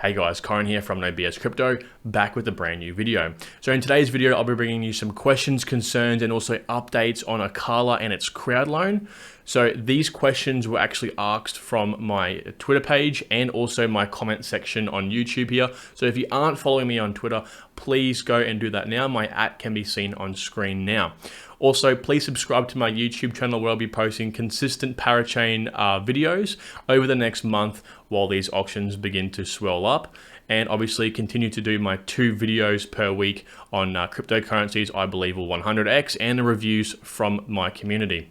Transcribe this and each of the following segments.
Hey guys, Corin here from No BS Crypto, back with a brand new video. So in today's video, I'll be bringing you some questions, concerns, and also updates on Acala and its crowd loan. So these questions were actually asked from my Twitter page and also my comment section on YouTube here. So if you aren't following me on Twitter, please go and do that now. My @ can be seen on screen now. Also, please subscribe to my YouTube channel where I'll be posting consistent Parachain videos over the next month while these auctions begin to swell up. And obviously continue to do my 2 videos per week on cryptocurrencies I believe will 100x and the reviews from my community.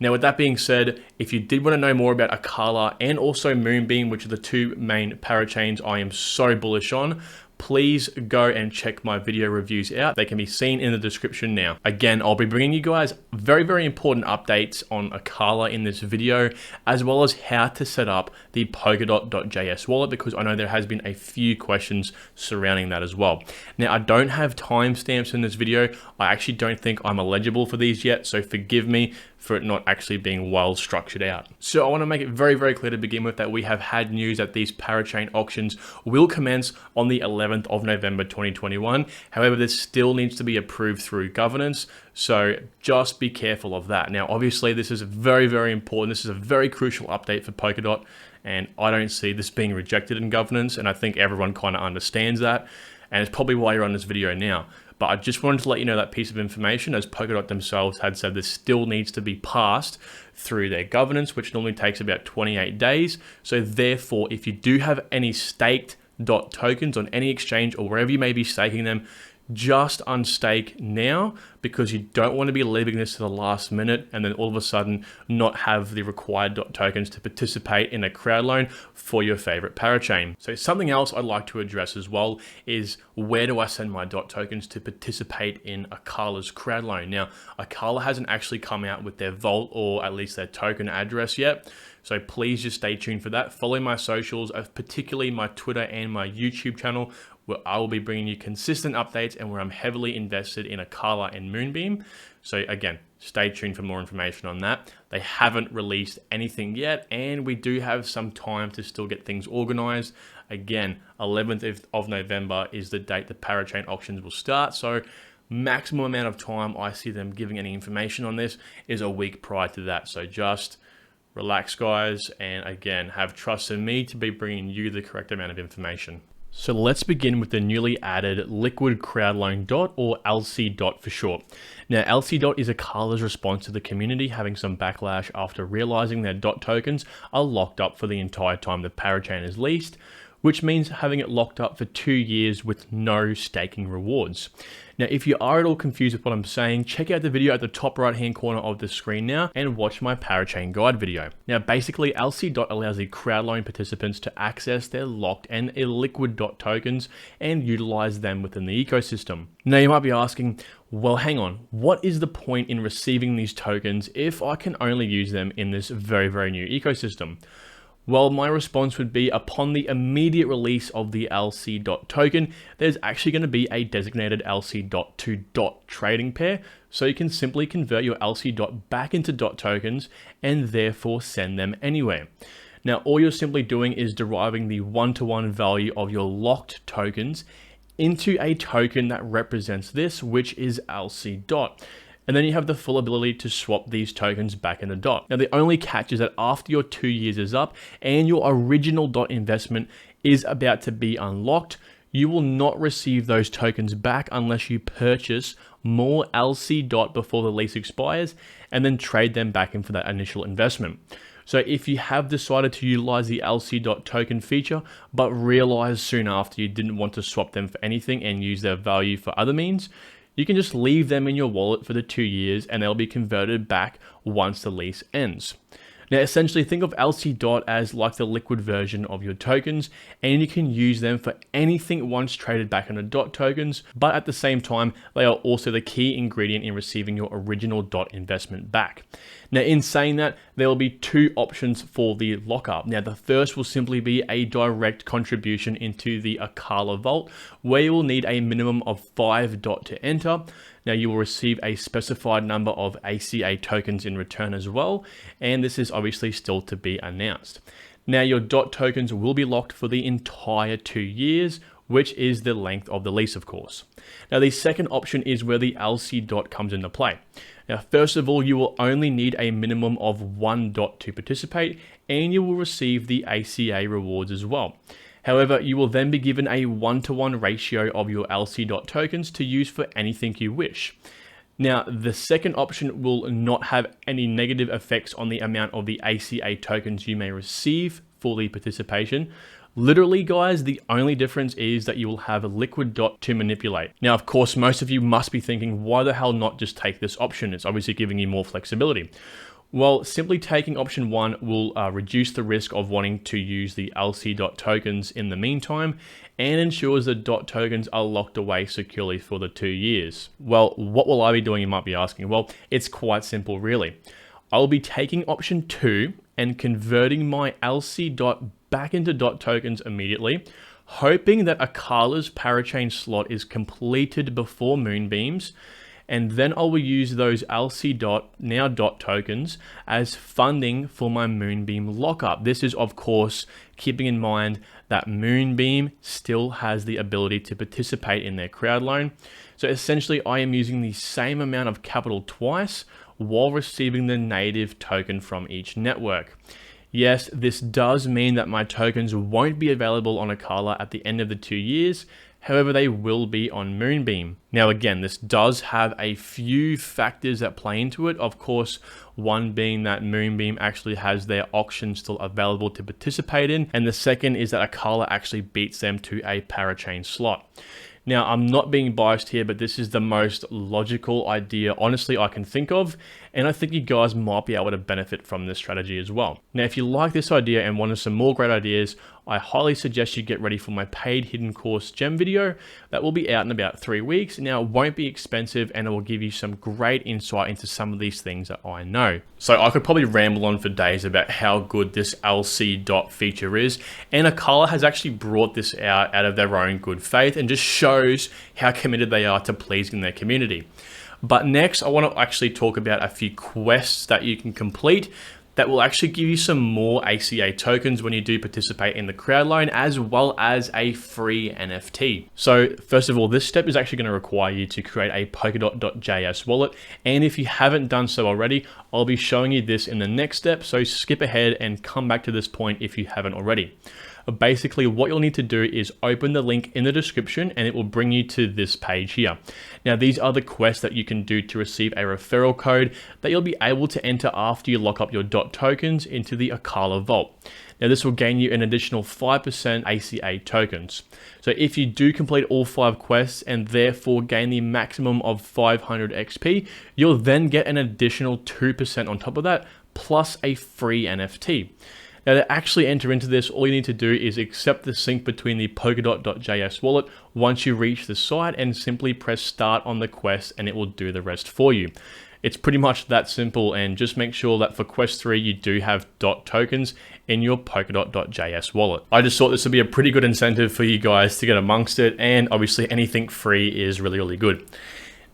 Now, with that being said, if you did want to know more about Acala and also Moonbeam, which are the 2 main parachains I am so bullish on, please go and check my video reviews out. They can be seen in the description now. Again, I'll be bringing you guys very important updates on Acala in this video, as well as how to set up the Polkadot.js wallet, because I know there has been a few questions surrounding that as well. Now, I don't have timestamps in this video. I actually don't think I'm eligible for these yet, so forgive me for it not actually being well structured out. So I want to make it very clear to begin with that we have had news that these parachain auctions will commence on the 11th of November 2021. However, this still needs to be approved through governance, so just be careful of that. Now, obviously, this is very important. This is a very crucial update for Polkadot, and I don't see this being rejected in governance, and I think everyone kind of understands that, and it's probably why you're on this video now. But I just wanted to let you know that piece of information, as Polkadot themselves had said this still needs to be passed through their governance, which normally takes about 28 days. So therefore, if you do have any staked DOT tokens on any exchange or wherever you may be staking them, just unstake now, because you don't want to be leaving this to the last minute and then all of a sudden not have the required DOT tokens to participate in a crowd loan for your favorite parachain. So something else I'd like to address as well is, where do I send my DOT tokens to participate in Acala's crowd loan? Now, Acala hasn't actually come out with their vault or at least their token address yet. So please just stay tuned for that. Follow my socials, particularly my Twitter and my YouTube channel, where I will be bringing you consistent updates and where I'm heavily invested in Acala and Moonbeam. So again, stay tuned for more information on that. They haven't released anything yet, and we do have some time to still get things organized. Again, 11th of November is the date the Parachain auctions will start. So maximum amount of time I see them giving any information on this is a week prior to that. So just relax, guys, and again, have trust in me to be bringing you the correct amount of information. So let's begin with the newly added Liquid Crowd Loan DOT, or LC DOT for short. Now, LC DOT is Acala's response to the community having some backlash after realizing their DOT tokens are locked up for the entire time the parachain is leased, which means having it locked up for 2 years with no staking rewards. Now, if you are at all confused with what I'm saying, check out the video at the top right-hand corner of the screen now and watch my Parachain guide video. Now, basically, LC DOT allows the crowd loan participants to access their locked and illiquid DOT tokens and utilize them within the ecosystem. Now, you might be asking, well, hang on, what is the point in receiving these tokens if I can only use them in this very new ecosystem? Well, my response would be, upon the immediate release of the LC DOT token, there's actually going to be a designated LC DOT to DOT trading pair, so you can simply convert your LC DOT back into DOT tokens and therefore send them anywhere. Now, all you're simply doing is deriving the one-to-one value of your locked tokens into a token that represents this, which is LC DOT. And then you have the full ability to swap these tokens back into DOT. Now, the only catch is that after your 2 years is up and your original DOT investment is about to be unlocked, you will not receive those tokens back unless you purchase more LC DOT before the lease expires and then trade them back in for that initial investment. So if you have decided to utilize the LC DOT token feature, but realized soon after you didn't want to swap them for anything and use their value for other means, you can just leave them in your wallet for the 2 years and they'll be converted back once the lease ends. Now, essentially, think of LC DOT as like the liquid version of your tokens, and you can use them for anything once traded back into DOT tokens, but at the same time, they are also the key ingredient in receiving your original DOT investment back. Now, in saying that, there will be 2 options for the lockup. Now, the first will simply be a direct contribution into the Acala vault, where you will need a minimum of 5 DOT to enter. Now, you will receive a specified number of ACA tokens in return as well, and this is obviously still to be announced. Now your DOT tokens will be locked for the entire 2 years, which is the length of the lease, of course. Now the second option is where the LC DOT comes into play. Now first of all, you will only need a minimum of 1 DOT to participate, and you will receive the ACA rewards as well. However, you will then be given a 1-to-1 ratio of your LC DOT tokens to use for anything you wish. Now, the second option will not have any negative effects on the amount of the ACA tokens you may receive for the participation. Literally, guys, the only difference is that you will have a liquid DOT to manipulate. Now, of course, most of you must be thinking, why the hell not just take this option? It's obviously giving you more flexibility. Well, simply taking option 1 will reduce the risk of wanting to use the LC DOT tokens in the meantime, and ensures the DOT tokens are locked away securely for the 2 years. Well, what will I be doing, you might be asking? Well, it's quite simple, really. I'll be taking option 2 and converting my LC DOT back into DOT tokens immediately, hoping that Acala's Parachain slot is completed before Moonbeams, and then I will use those LC DOT, now DOT tokens, as funding for my Moonbeam lockup. This is, of course, keeping in mind that Moonbeam still has the ability to participate in their crowd loan. So essentially, I am using the same amount of capital twice while receiving the native token from each network. Yes, this does mean that my tokens won't be available on Acala at the end of the 2 years. However, they will be on Moonbeam. Now, again, this does have a few factors that play into it. Of course, one being that Moonbeam actually has their auction still available to participate in. And the second is that Acala actually beats them to a Parachain slot. Now, I'm not being biased here, but this is the most logical idea, honestly, I can think of, and I think you guys might be able to benefit from this strategy as well. Now, if you like this idea and wanted some more great ideas, I highly suggest you get ready for my paid hidden course gem video that will be out in about 3 weeks. Now, it won't be expensive, and it will give you some great insight into some of these things that I know. So I could probably ramble on for days about how good this LC DOT feature is, and Acala has actually brought this out of their own good faith and just shows how committed they are to pleasing their community. But next, I want to actually talk about a few quests that you can complete that will actually give you some more ACA tokens when you do participate in the crowd loan, as well as a free NFT. So first of all, this step is actually going to require you to create a Polkadot.js wallet. And if you haven't done so already, I'll be showing you this in the next step. So skip ahead and come back to this point if you haven't already. Basically, what you'll need to do is open the link in the description and it will bring you to this page here. Now, these are the quests that you can do to receive a referral code that you'll be able to enter after you lock up your DOT tokens into the Acala vault. Now, this will gain you an additional 5% ACA tokens. So if you do complete all 5 quests and therefore gain the maximum of 500 XP, you'll then get an additional 2% on top of that, plus a free NFT. Now, to actually enter into this, all you need to do is accept the sync between the Polkadot.js wallet once you reach the site and simply press start on the quest and it will do the rest for you. It's pretty much that simple, and just make sure that for quest 3 you do have DOT tokens in your Polkadot.js wallet. I just thought this would be a pretty good incentive for you guys to get amongst it, and obviously anything free is really, really good.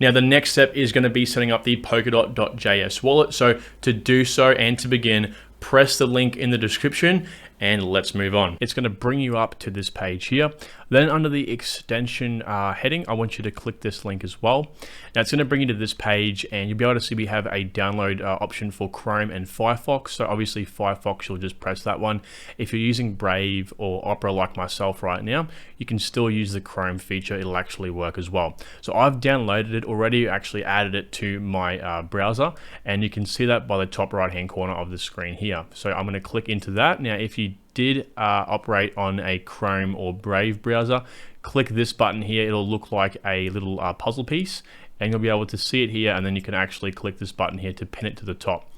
Now, the next step is going to be setting up the Polkadot.js wallet. So to do so and to begin, press the link in the description and let's move on. It's going to bring you up to this page here. Then under the extension heading, I want you to click this link as well. Now it's going to bring you to this page and you'll be able to see we have a download option for Chrome and Firefox. So obviously Firefox, you'll just press that one. If you're using Brave or Opera like myself right now, you can still use the Chrome feature. It'll actually work as well. So I've downloaded it already, actually added it to my browser, and you can see that by the top right hand corner of the screen here. So I'm going to click into that. Now, if you did operate on a Chrome or Brave browser, click this button here. It'll look like a little puzzle piece and you'll be able to see it here, and then you can actually click this button here to pin it to the top.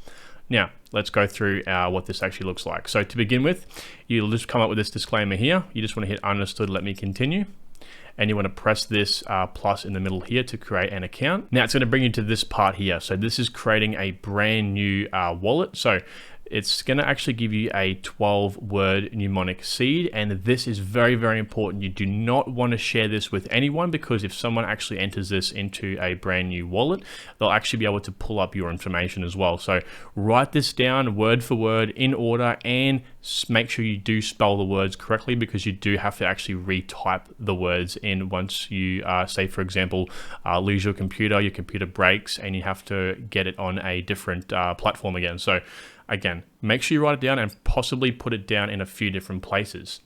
Now, let's go through what this actually looks like. So to begin with, you'll just come up with this disclaimer here. You just want to hit understood, let me continue. And you want to press this plus in the middle here to create an account. Now it's going to bring you to this part here. So this is creating a brand new wallet. So it's going to actually give you a 12-word mnemonic seed, and this is very, very important. You do not want to share this with anyone, because if someone actually enters this into a brand new wallet, they'll actually be able to pull up your information as well. So write this down word for word in order, and make sure you do spell the words correctly, because you do have to actually retype the words in once you say, for example, lose your computer breaks, and you have to get it on a different platform again. So again, make sure you write it down and possibly put it down in a few different places.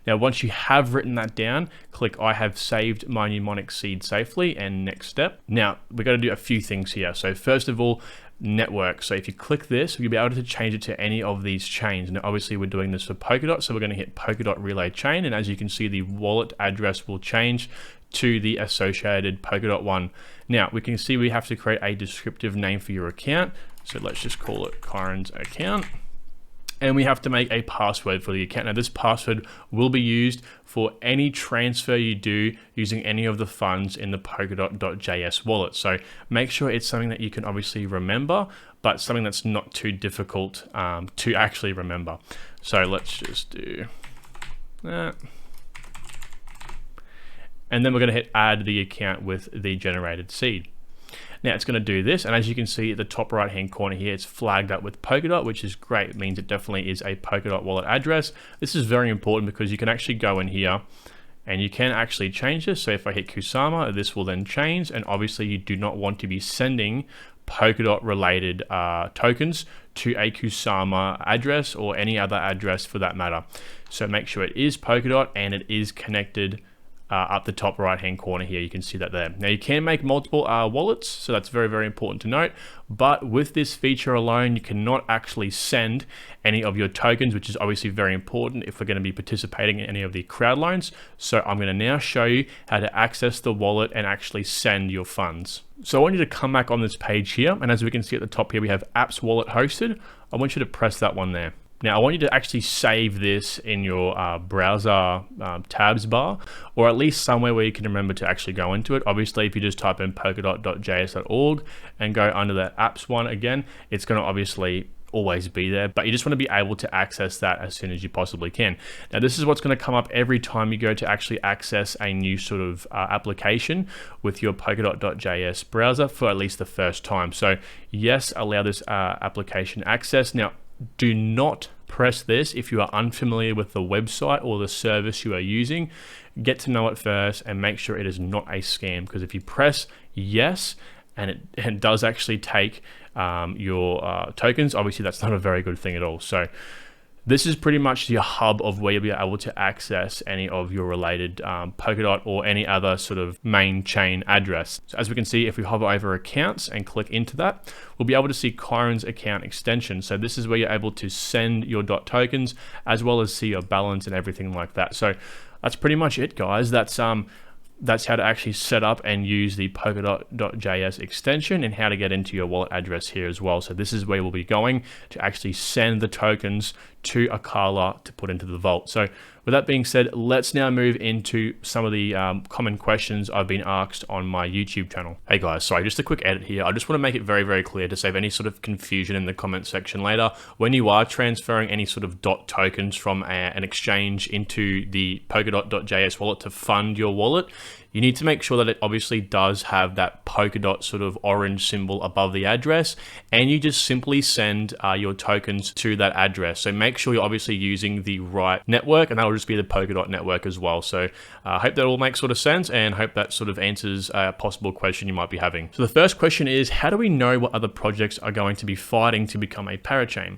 Now, once you have written that down, click I have saved my mnemonic seed safely, and next step. Now, we've got to do a few things here. So first of all, network. So if you click this, you'll be able to change it to any of these chains. Now, obviously we're doing this for Polkadot, so we're going to hit Polkadot relay chain, and as you can see, the wallet address will change to the associated Polkadot one. Now, we can see we have to create a descriptive name for your account. So let's just call it Kyron's account. And we have to make a password for the account. Now, this password will be used for any transfer you do using any of the funds in the Polkadot.js wallet. So make sure it's something that you can obviously remember, but something that's not too difficult to actually remember. So let's just do that. And then we're going to hit add the account with the generated seed. Now it's going to do this, and as you can see at the top right hand corner here, it's flagged up with Polkadot, which is great. It means it definitely is a Polkadot wallet address. This is very important because you can actually go in here and you can actually change this. So if I hit Kusama, this will then change, and obviously you do not want to be sending Polkadot related tokens to a Kusama address or any other address for that matter. So make sure it is Polkadot and it is connected up the top right hand corner here. You can see that there. Now you can make multiple wallets, so that's very, very important to note, but with this feature alone, you cannot actually send any of your tokens, which is obviously very important if we're going to be participating in any of the crowd loans. So I'm going to now show you how to access the wallet and actually send your funds. So I want you to come back on this page here, and as we can see at the top here, we have apps wallet hosted. I want you to press that one there. Now, I want you to actually save this in your browser tabs bar, or at least somewhere where you can remember to actually go into it. Obviously, if you just type in polkadot.js.org and go under that apps one again, it's going to obviously always be there, but you just want to be able to access that as soon as you possibly can. Now, this is what's going to come up every time you go to actually access a new sort of application with your Polkadot.js browser for at least the first time. So yes, allow this application access. Now, do not press this if you are unfamiliar with the website or the service you are using. Get to know it first and make sure it is not a scam, because if you press yes and it does actually take your tokens, obviously that's not a very good thing at all. So this is pretty much your hub of where you'll be able to access any of your related Polkadot or any other sort of main chain address. So as we can see, if we hover over accounts and click into that, we'll be able to see Kyron's account extension. So this is where you're able to send your DOT tokens as well as see your balance and everything like that. So that's pretty much it, guys. That's how to actually set up and use the Polkadot.js extension and how to get into your wallet address here as well. So this is where we'll be going to actually send the tokens to Acala to put into the vault. So with that being said, let's now move into some of the common questions I've been asked on my YouTube channel. Hey guys, sorry, just a quick edit here. I just want to make it very, very clear to save any sort of confusion in the comment section later. When you are transferring any sort of DOT tokens from an exchange into the Polkadot.js wallet to fund your wallet, you need to make sure that it obviously does have that Polkadot sort of orange symbol above the address, and you just simply send your tokens to that address. So make sure you're obviously using the right network, and that'll just be the Polkadot network as well. So I hope that all makes sort of sense, and hope that sort of answers a possible question you might be having. So the first question is, how do we know what other projects are going to be fighting to become a parachain?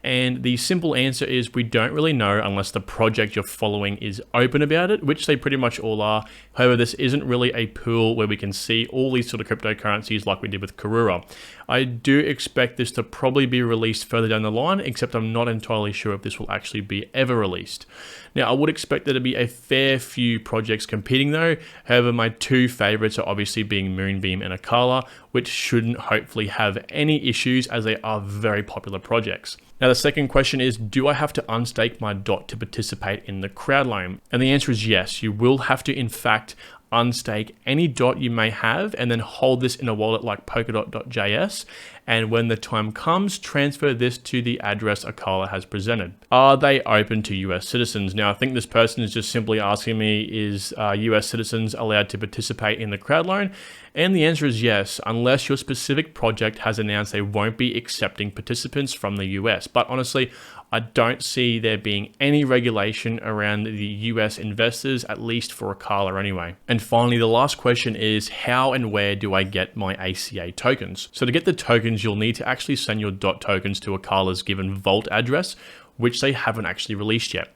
And the simple answer is we don't really know unless the project you're following is open about it, which they pretty much all are. However, this isn't really a pool where we can see all these sort of cryptocurrencies like we did with Karura. I do expect this to probably be released further down the line, except I'm not entirely sure if this will actually be ever released. Now, I would expect there to be a fair few projects competing though. However, my two favorites are obviously being Moonbeam and Acala, which shouldn't hopefully have any issues as they are very popular projects. Now, the second question is, do I have to unstake my DOT to participate in the crowd loan? And the answer is yes, you will have to in fact unstake any dot you may have, and then hold this in a wallet like Polkadot.js. And when the time comes, transfer this to the address Acala has presented. Are they open to US citizens? Now, I think this person is just simply asking me, is US citizens allowed to participate in the crowd loan? And the answer is yes, unless your specific project has announced they won't be accepting participants from the US. But honestly, I don't see there being any regulation around the US investors, at least for Acala anyway. And finally, the last question is, how and where do I get my ACA tokens? So to get the tokens, you'll need to actually send your DOT tokens to Acala's given vault address, which they haven't actually released yet.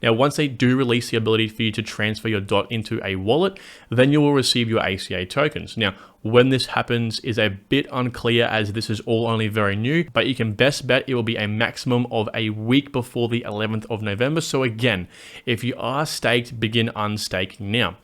Now, once they do release the ability for you to transfer your DOT into a wallet, then you will receive your ACA tokens. Now, when this happens is a bit unclear, as this is all only very new, but you can best bet it will be a maximum of a week before the 11th of November. So again, if you are staked, begin unstaking now.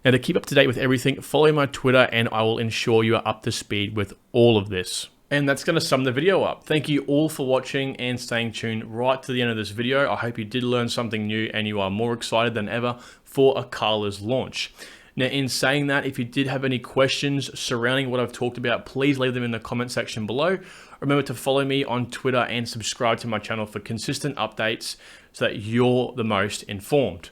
Now, to keep up to date with everything, follow my Twitter and I will ensure you are up to speed with all of this. And that's going to sum the video up. Thank you all for watching and staying tuned right to the end of this video. I hope you did learn something new and you are more excited than ever for Acala's launch. Now, in saying that, if you did have any questions surrounding what I've talked about, please leave them in the comment section below. Remember to follow me on Twitter and subscribe to my channel for consistent updates so that you're the most informed.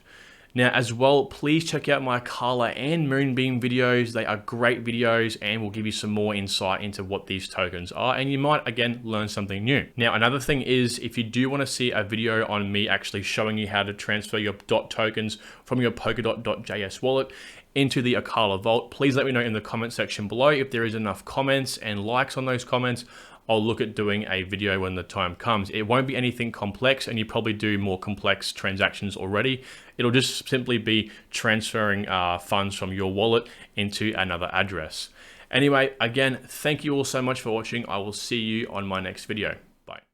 Now, as well, please check out my Acala and Moonbeam videos. They are great videos and will give you some more insight into what these tokens are, and you might, again, learn something new. Now, another thing is, if you do want to see a video on me actually showing you how to transfer your DOT tokens from your Polkadot.js wallet into the Acala vault, please let me know in the comment section below. If there is enough comments and likes on those comments, I'll look at doing a video when the time comes. It won't be anything complex, and you probably do more complex transactions already. It'll just simply be transferring funds from your wallet into another address. Anyway, again, thank you all so much for watching. I will see you on my next video. Bye.